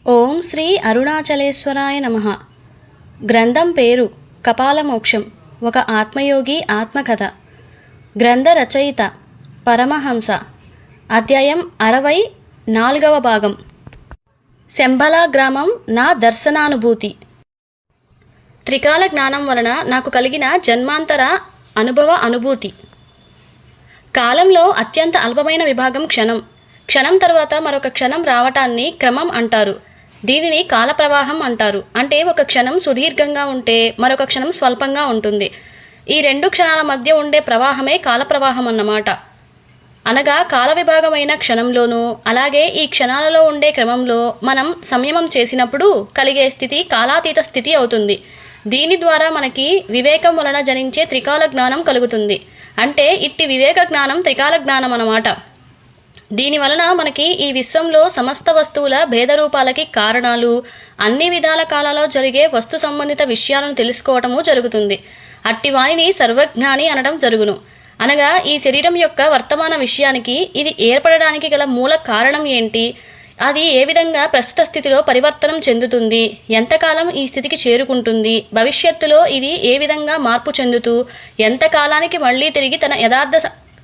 ఓం శ్రీ అరుణాచలేశ్వరాయ నమః. గ్రంథం పేరు కపాలమోక్షం. ఒక ఆత్మయోగి ఆత్మకథ. గ్రంథ రచయిత పరమహంస. అధ్యాయం 64వ భాగం. శంబల గ్రామం నా దర్శనానుభూతి. త్రికాల జ్ఞానం వలన నాకు కలిగిన జన్మాంతర అనుభూతి. కాలంలో అత్యంత అల్పమైన విభాగం క్షణం. క్షణం తర్వాత మరొక క్షణం రావటాన్ని క్రమం అంటారు. దీనిని కాలప్రవాహం అంటారు. అంటే ఒక క్షణం సుదీర్ఘంగా ఉంటే మరొక క్షణం స్వల్పంగా ఉంటుంది. ఈ రెండు క్షణాల మధ్య ఉండే ప్రవాహమే కాలప్రవాహం అన్నమాట. అనగా కాల విభాగమైన క్షణంలోనూ అలాగే ఈ క్షణాలలో ఉండే క్రమంలో మనం సంయమం చేసినప్పుడు కలిగే స్థితి కాలాతీత స్థితి అవుతుంది. దీని ద్వారా మనకి వివేకం వలన జనించే త్రికాల జ్ఞానం కలుగుతుంది. అంటే ఇట్టి వివేక జ్ఞానం త్రికాల జ్ఞానం అన్నమాట. దీని వలన మనకి ఈ విశ్వంలో సమస్త వస్తువుల భేదరూపాలకి కారణాలు, అన్ని విధాల కాలాల్లో జరిగే వస్తు సంబంధిత విషయాలను తెలుసుకోవటము జరుగుతుంది. అట్టి వాణిని సర్వజ్ఞాని అనడం జరుగును. అనగా ఈ శరీరం యొక్క వర్తమాన విషయానికి ఇది ఏర్పడడానికి గల మూల కారణం ఏంటి, అది ఏ విధంగా ప్రస్తుత స్థితిలో పరివర్తనం చెందుతుంది, ఎంతకాలం ఈ స్థితికి చేరుకుంటుంది, భవిష్యత్తులో ఇది ఏ విధంగా మార్పు చెందుతూ ఎంతకాలానికి మళ్ళీ తిరిగి తన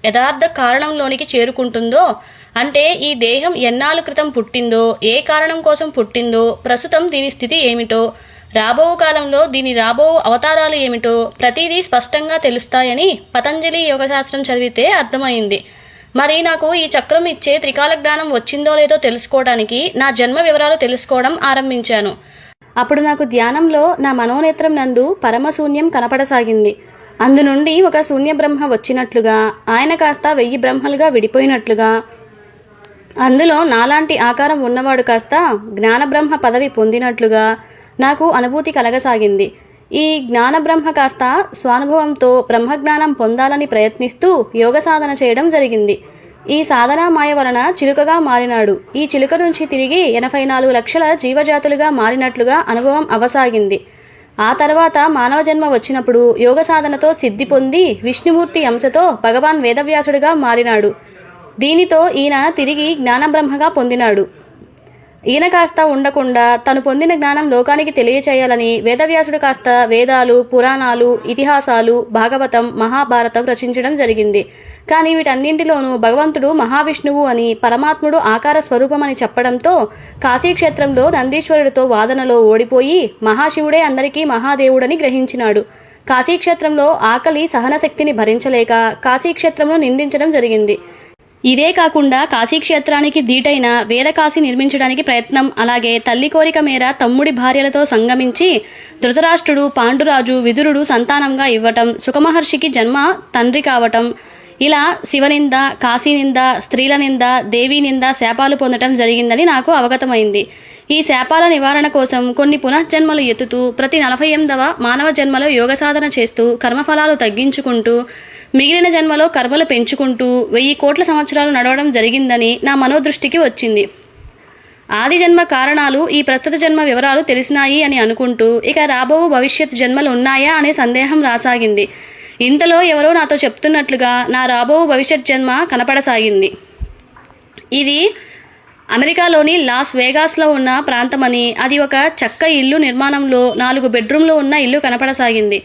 యథార్థ కారణంలోనికి చేరుకుంటుందో, అంటే ఈ దేహం ఎన్నాళ్ళ క్రితం పుట్టిందో, ఏ కారణం కోసం పుట్టిందో, ప్రస్తుతం దీని స్థితి ఏమిటో, రాబో కాలంలో దీని రాబో అవతారాలు ఏమిటో ప్రతిదీ స్పష్టంగా తెలుస్తాయని పతంజలి యోగశాస్త్రం చదివితే అర్థమైంది. మరి నాకు ఈ చక్రం ఇచ్చే త్రికాల జ్ఞానం వచ్చిందో లేదో తెలుసుకోవడానికి నా జన్మ వివరాలు తెలుసుకోవడం ఆరంభించాను. అప్పుడు నాకు ధ్యానంలో నా మనోనేత్రం నందు పరమశూన్యం కనపడసాగింది. అందు నుండి ఒక శూన్య బ్రహ్మ వచ్చినట్లుగా, ఆయన కాస్త 1000 బ్రహ్మలుగా విడిపోయినట్లుగా, అందులో నాలాంటి ఆకారం ఉన్నవాడు కాస్త జ్ఞానబ్రహ్మ పదవి పొందినట్లుగా నాకు అనుభూతి కలగసాగింది. ఈ జ్ఞానబ్రహ్మ కాస్త స్వానుభవంతో బ్రహ్మజ్ఞానం పొందాలని ప్రయత్నిస్తూ యోగ సాధన చేయడం జరిగింది. ఈ సాధనా మాయ వలన చిలుకగా మారినాడు. ఈ చిలుక నుంచి తిరిగి 84 లక్షల జీవజాతులుగా మారినట్లుగా అనుభవం అవసాగింది. ఆ తర్వాత మానవ జన్మ వచ్చినప్పుడు యోగ సాధనతో సిద్ధి పొంది విష్ణుమూర్తి అంశతో భగవాన్ వేదవ్యాసుడిగా మారినాడు. దీనితో ఈయన తిరిగి జ్ఞానబ్రహ్మగా పొందినాడు. ఈయన కాస్త ఉండకుండా తను పొందిన జ్ఞానం లోకానికి తెలియచేయాలని వేదవ్యాసుడు కాస్త వేదాలు, పురాణాలు, ఇతిహాసాలు, భాగవతం, మహాభారతం రచించడం జరిగింది. కానీ వీటన్నింటిలోనూ భగవంతుడు మహావిష్ణువు అని, పరమాత్ముడు ఆకార స్వరూపమని చెప్పడంతో కాశీక్షేత్రంలో నందీశ్వరుడితో వాదనలో ఓడిపోయి మహాశివుడే అందరికీ మహాదేవుడని గ్రహించినాడు. కాశీక్షేత్రంలో ఆకలి సహనశక్తిని భరించలేక కాశీక్షేత్రంలో నిందించడం జరిగింది. ఇదే కాకుండా కాశీక్షేత్రానికి దీటైన వేదకాశి నిర్మించడానికి ప్రయత్నం, అలాగే తల్లి కోరిక మేర తమ్ముడి భార్యలతో సంగమించి ధృతరాష్ట్రుడు, పాండురాజు, విదురుడు సంతానంగా ఇవ్వటం, సుఖమహర్షికి జన్మ తండ్రి కావటం, ఇలా శివనింద, కాశీనింద, స్త్రీల నింద, దేవీ నింద, శాపాలు పొందటం జరిగిందని నాకు అవగతమైంది. ఈ శాపాల నివారణ కోసం కొన్ని పునఃజన్మలు ఎత్తుతూ ప్రతి 48వ మానవ జన్మలో యోగ సాధన చేస్తూ కర్మఫలాలు తగ్గించుకుంటూ మిగిలిన జన్మలో కర్మలు పెంచుకుంటూ 1000 కోట్ల సంవత్సరాలు నడవడం జరిగిందని నా మనోదృష్టికి వచ్చింది. ఆది జన్మ కారణాలు, ఈ ప్రస్తుత జన్మ వివరాలు తెలిసినాయి అని అనుకుంటూ ఇక రాబో భవిష్యత్ జన్మలు ఉన్నాయా అనే సందేహం రాసాగింది. ఇంతలో ఎవరో నాతో చెప్తున్నట్లుగా నా రాబో భవిష్యత్ జన్మ కనపడసాగింది. ఇది అమెరికాలోని లాస్ వేగాస్లో ఉన్న ప్రాంతమని, అది ఒక చెక్క ఇల్లు నిర్మాణంలో 4 బెడ్రూమ్లు ఉన్న ఇల్లు కనపడసాగింది.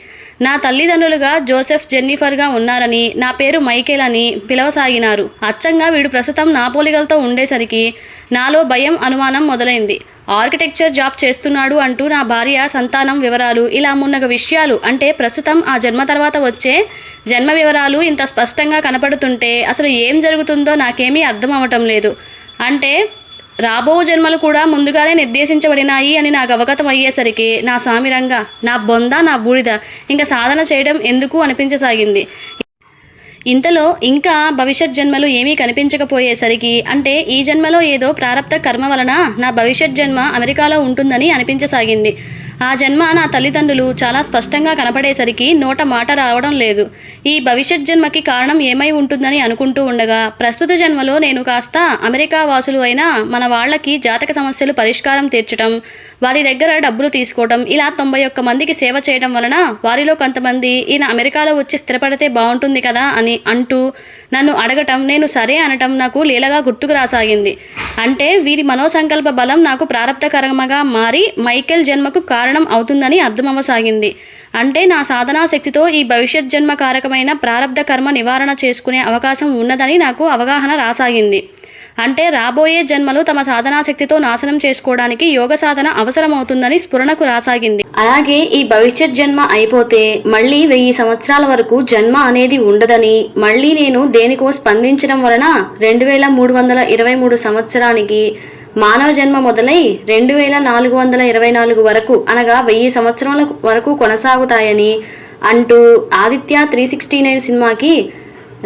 నా తల్లిదండ్రులుగా జోసెఫ్, జెన్నిఫర్గా ఉన్నారని, నా పేరు మైకేల్ అని పిలవసాగినారు. అచ్చంగా వీడు ప్రస్తుతం నా పోలికలతో ఉండేసరికి నాలో భయం, అనుమానం మొదలైంది. ఆర్కిటెక్చర్ జాబ్ చేస్తున్నాడు అంటూ నా భార్య, సంతానం వివరాలు, ఇలా మున్నగ విషయాలు, అంటే ప్రస్తుతం ఆ జన్మ తర్వాత వచ్చే జన్మ వివరాలు ఇంత స్పష్టంగా కనపడుతుంటే అసలు ఏం జరుగుతుందో నాకేమీ అర్థం అవటం లేదు. అంటే రాబో జన్మలు కూడా ముందుగానే నిర్దేశించబడినాయి అని నాకు అవగతం అయ్యేసరికి నా సామిరంగా, నా బొంద, నా బూడిద, ఇంకా సాధన చేయడం ఎందుకు అనిపించసాగింది. ఇంతలో ఇంకా భవిష్యత్ జన్మలు ఏమీ కనిపించకపోయేసరికి, అంటే ఈ జన్మలో ఏదో ప్రారబ్ధ కర్మ వలన నా భవిష్యత్ జన్మ అమెరికాలో ఉంటుందని అనిపించసాగింది. ఆ జన్మ నా తల్లిదండ్రులు చాలా స్పష్టంగా కనపడేసరికి నోట మాట రావడం లేదు. ఈ భవిష్యత్ జన్మకి కారణం ఏమై ఉంటుందని అనుకుంటూ ఉండగా ప్రస్తుత జన్మలో నేను కాస్త అమెరికా వాసులు అయిన మన వాళ్లకి జాతక సమస్యలు పరిష్కారం తీర్చడం, వారి దగ్గర డబ్బులు తీసుకోవడం, ఇలా 91 మందికి సేవ చేయడం వలన వారిలో కొంతమంది ఈయన అమెరికాలో వచ్చి స్థిరపడితే బాగుంటుంది కదా అని అంటూ నన్ను అడగటం, నేను సరే అనటం నాకు లీలగా గుర్తుకు రాసాగింది. అంటే వీరి మనోసంకల్ప బలం నాకు ప్రారంధకర్మగా మారి మైకేల్ జన్మకు కారణం అవుతుందని అర్థమవసాగింది. అంటే నా సాధనా శక్తితో ఈ భవిష్యత్ జన్మ కారకమైన ప్రారంధ కర్మ నివారణ చేసుకునే అవకాశం ఉన్నదని నాకు అవగాహన రాసాగింది. అంటే రాబోయే జన్మలు తమ సాధనా శక్తితో నాశనం చేసుకోవడానికి యోగ సాధన అవసరమవుతుందని స్ఫురణకు రాసాగింది. అలాగే ఈ భవిష్యత్ జన్మ అయిపోతే మళ్ళీ 1000 సంవత్సరాల వరకు జన్మ అనేది ఉండదని, మళ్ళీ నేను దేనికో స్పందించడం వలన 2323 సంవత్సరానికి మానవ జన్మ మొదలై 2424 వరకు అనగా 1000 సంవత్సరాల వరకు కొనసాగుతాయని అంటూ ఆదిత్య 369 సినిమాకి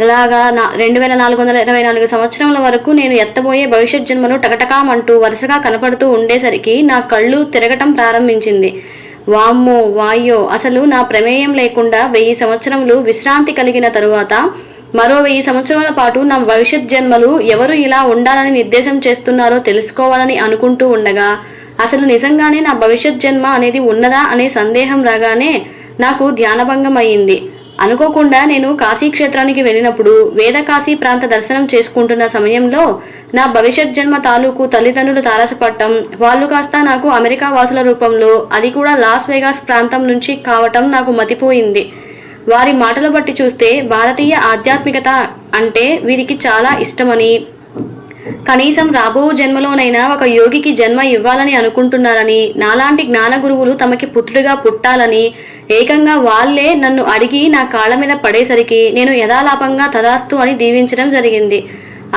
ఇలాగా 2424 సంవత్సరాల వరకు నేను ఎత్తబోయే భవిష్యత్ జన్మను టకటకామంటూ వరుసగా కనపడుతూ ఉండేసరికి నా కళ్ళు తిరగటం ప్రారంభించింది. వామ్మో వాయ్యో, అసలు నా ప్రమేయం లేకుండా 1000 సంవత్సరములు విశ్రాంతి కలిగిన తరువాత మరో 1000 సంవత్సరాల పాటు నా భవిష్యత్ జన్మలు ఎవరు ఇలా ఉండాలని నిర్దేశం చేస్తున్నారో తెలుసుకోవాలని అనుకుంటూ ఉండగా అసలు నిజంగానే నా భవిష్యత్ జన్మ అనేది ఉన్నదా అనే సందేహం రాగానే నాకు ధ్యానభంగం అయ్యింది. అనుకోకుండా నేను కాశీ క్షేత్రానికి వెళ్ళినప్పుడు వేదకాశీ ప్రాంత దర్శనం చేసుకుంటున్న సమయంలో నా భవిష్యత్ జన్మ తాలూకు తల్లిదండ్రులు తారసపడటం, వాళ్ళు కాస్త నాకు అమెరికా వాసుల రూపంలో, అది కూడా లాస్ వేగాస్ ప్రాంతం నుంచి కావటం నాకు మతిపోయింది. వారి మాటలు బట్టి చూస్తే భారతీయ ఆధ్యాత్మికత అంటే వీరికి చాలా ఇష్టమని, కనీసం రాబో జన్మలోనైనా ఒక యోగికి జన్మ ఇవ్వాలని అనుకుంటున్నారని, నాలాంటి జ్ఞాన గురువులు తమకి పుత్రుడిగా పుట్టాలని ఏకంగా వాళ్లే నన్ను అడిగి నా కాళ్ల మీద పడేసరికి నేను యథాలాపంగా తదాస్తు అని దీవించడం జరిగింది.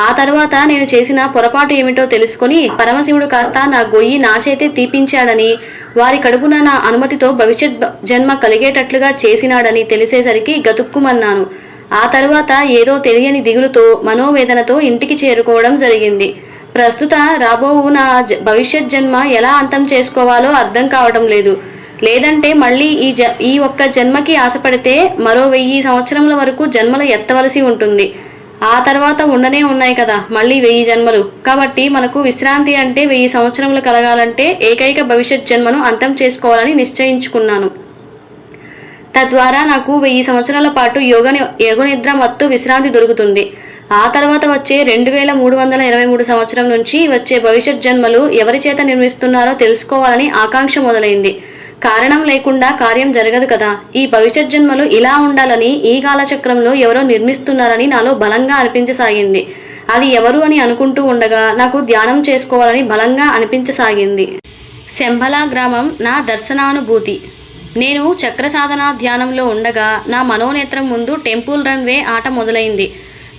ఆ తర్వాత నేను చేసిన పొరపాటు ఏమిటో తెలుసుకుని పరమశివుడు కాస్త నా గొయ్యి నా చేతే తీపించాడని, వారి కడుపున నా అనుమతితో భవిష్యత్ జన్మ కలిగేటట్లుగా చేసినాడని తెలిసేసరికి గతుక్కుమన్నాను. ఆ తర్వాత ఏదో తెలియని దిగులుతో మనోవేదనతో ఇంటికి చేరుకోవడం జరిగింది. ప్రస్తుత రాబోవు నా భవిష్యత్ జన్మ ఎలా అంతం చేసుకోవాలో అర్థం కావడం లేదు. లేదంటే మళ్ళీ ఈ ఒక్క జన్మకి ఆశపడితే మరో 1000 సంవత్సరముల వరకు జన్మలు ఎత్తవలసి ఉంటుంది. ఆ తర్వాత ఉండనే ఉన్నాయి కదా మళ్ళీ 1000 జన్మలు. కాబట్టి మనకు విశ్రాంతి అంటే 1000 సంవత్సరములు కలగాలంటే ఏకైక భవిష్యత్ జన్మను అంతం చేసుకోవాలని నిశ్చయించుకున్నాను. తద్వారా నాకు 1000 సంవత్సరాల పాటు యోగనిద్ర మత్తు విశ్రాంతి దొరుకుతుంది. ఆ తర్వాత వచ్చే 2323 సంవత్సరం నుంచి వచ్చే భవిష్యత్ జన్మలు ఎవరి చేత నిర్మిస్తున్నారో తెలుసుకోవాలని ఆకాంక్ష మొదలైంది. కారణం లేకుండా కార్యం జరగదు కదా. ఈ భవిష్యత్ జన్మలు ఇలా ఉండాలని ఈ కాలచక్రంలో ఎవరో నిర్మిస్తున్నారని నాలో బలంగా అనిపించసాగింది. అది ఎవరు అని అనుకుంటూ ఉండగా నాకు ధ్యానం చేసుకోవాలని బలంగా అనిపించసాగింది. శంభలా గ్రామం నా దర్శనానుభూతి. నేను చక్ర సాధన ధ్యానంలో ఉండగా నా మనోనేత్రం ముందు టెంపుల్ రన్వే ఆట మొదలైంది.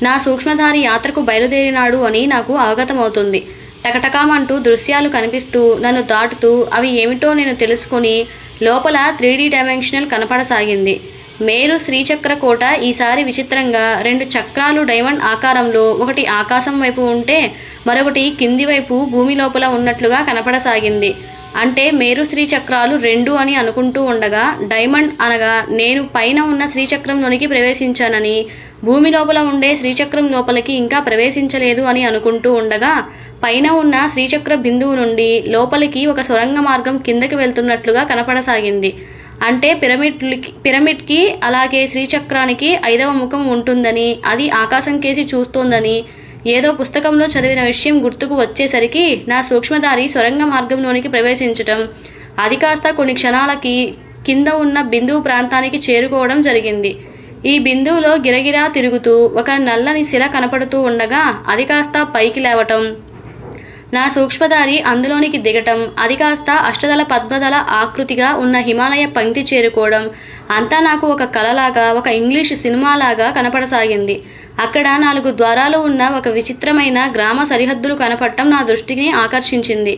నా సూక్ష్మధారి యాత్రకు బయలుదేరినాడు అని నాకు అవగతమవుతుంది. టకటకామంటూ దృశ్యాలు కనిపిస్తూ నన్ను దాటుతూ అవి ఏమిటో నేను తెలుసుకుని లోపల 3D డైమెన్షనల్ కనపడసాగింది. మేరు శ్రీచక్ర కోట ఈసారి విచిత్రంగా 2 చక్రాలు డైమండ్ ఆకారంలో, ఒకటి ఆకాశం వైపు ఉంటే మరొకటి కింది వైపు భూమి లోపల ఉన్నట్లుగా కనపడసాగింది. అంటే మేరు శ్రీచక్రాలు 2 అని అనుకుంటూ ఉండగా డైమండ్ అనగా నేను పైన ఉన్న శ్రీచక్రంలోనికి ప్రవేశించానని, భూమి లోపల ఉండే శ్రీచక్రం లోపలికి ఇంకా ప్రవేశించలేదు అని అనుకుంటూ ఉండగా పైన ఉన్న శ్రీచక్ర బిందువు నుండి లోపలికి ఒక సొరంగ మార్గం కిందకి వెళ్తున్నట్లుగా కనపడసాగింది. అంటే పిరమిడ్కి అలాగే శ్రీచక్రానికి 5వ ముఖం ఉంటుందని, అది ఆకాశం కేసి చూస్తోందని ఏదో పుస్తకంలో చదివిన విషయం గుర్తుకు వచ్చేసరికి నా సూక్ష్మధారి సొరంగ మార్గంలోనికి ప్రవేశించటం, అది కాస్త కొన్ని క్షణాలకి కింద ఉన్న బిందువు ప్రాంతానికి చేరుకోవడం జరిగింది. ఈ బిందువులో గిరగిరా తిరుగుతూ ఒక నల్లని శిల కనపడుతూ ఉండగా అది కాస్త పైకి లేవటం, నా సూక్ష్మధారి అందులోనికి దిగటం, అది కాస్త అష్టదళ పద్మదళ ఆకృతిగా ఉన్న హిమాలయ పంక్తి చేరుకోవడం, అంతా నాకు ఒక కలలాగా, ఒక ఇంగ్లీష్ సినిమాలాగా కనపడసాగింది. అక్కడ 4 ద్వారాలు ఉన్న ఒక విచిత్రమైన గ్రామ సరిహద్దులు కనపడటం నా దృష్టిని ఆకర్షించింది.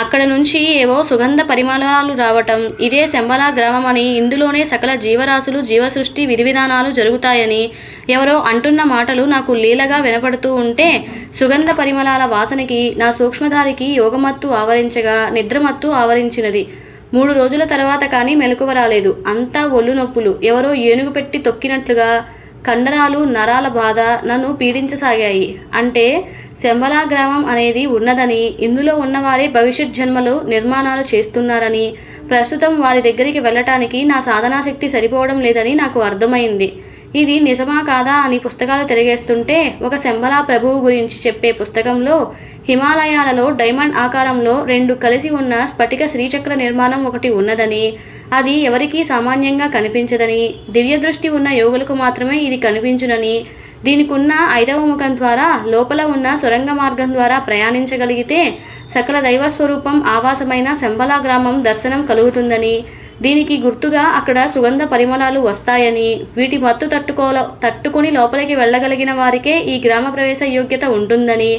అక్కడ నుంచి ఏవో సుగంధ పరిమళాలు రావటం, ఇదే శంబలా గ్రామం అని, ఇందులోనే సకల జీవరాశులు, జీవసృష్టి విధి విధానాలు జరుగుతాయని ఎవరో అంటున్న మాటలు నాకు లీలగా వినపడుతూ ఉంటే సుగంధ పరిమళాల వాసనకి నా సూక్ష్మధారికి యోగమత్తు ఆవరించగా నిద్రమత్తు ఆవరించినది. 3 రోజుల తర్వాత కానీ మెలకువ రాలేదు. అంతా ఒళ్ళు నొప్పులు, ఎవరో ఏనుగు పెట్టి తొక్కినట్లుగా కండరాలు, నరాల బాధ నన్ను పీడించసాగాయి. అంటే శంబలా గ్రామం అనేది ఉన్నదని, ఇందులో ఉన్నవారే భవిష్యత్ జన్మలో నిర్మాణాలు చేస్తున్నారని, ప్రస్తుతం వారి దగ్గరికి వెళ్ళటానికి నా సాధనాశక్తి సరిపోవడం లేదని నాకు అర్థమైంది. ఇది నిజమా కాదా అని పుస్తకాలు తిరిగేస్తుంటే ఒక శంబలా ప్రభువు గురించి చెప్పే పుస్తకంలో హిమాలయాలలో డైమండ్ ఆకారంలో 2 కలిసి ఉన్న స్ఫటిక శ్రీచక్ర నిర్మాణం ఒకటి ఉన్నదని, అది ఎవరికీ సామాన్యంగా కనిపించదని, దివ్యదృష్టి ఉన్న యోగులకు మాత్రమే ఇది కనిపించునని, దీనికున్న 5వ ముఖం ద్వారా లోపల ఉన్న సొరంగ మార్గం ద్వారా ప్రయాణించగలిగితే సకల దైవస్వరూపం ఆవాసమైన శంబలా గ్రామం దర్శనం కలుగుతుందని, దీనికి గుర్తుగా అక్కడ సుగంధ పరిమళాలు వస్తాయని, వీటి మత్తు తట్టుకొని లోపలికి వెళ్ళగలిగిన వారికే ఈ గ్రామ ప్రవేశ యోగ్యత ఉంటుందని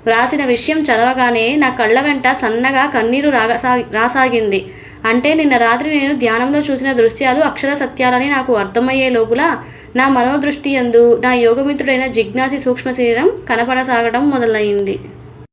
వ్రాసిన విషయం చదవగానే నా కళ్ళ వెంట సన్నగా కన్నీరు రాసాగింది. అంటే నిన్న రాత్రి నేను ధ్యానంలో చూసిన దృశ్యాలు అక్షర సత్యాలని నాకు అర్థమయ్యే లోపల నా మనోదృష్టి యందు నా యోగమిత్రుడైన జిజ్ఞాసి సూక్ష్మ శరీరం కనపడసాగడం మొదలైంది.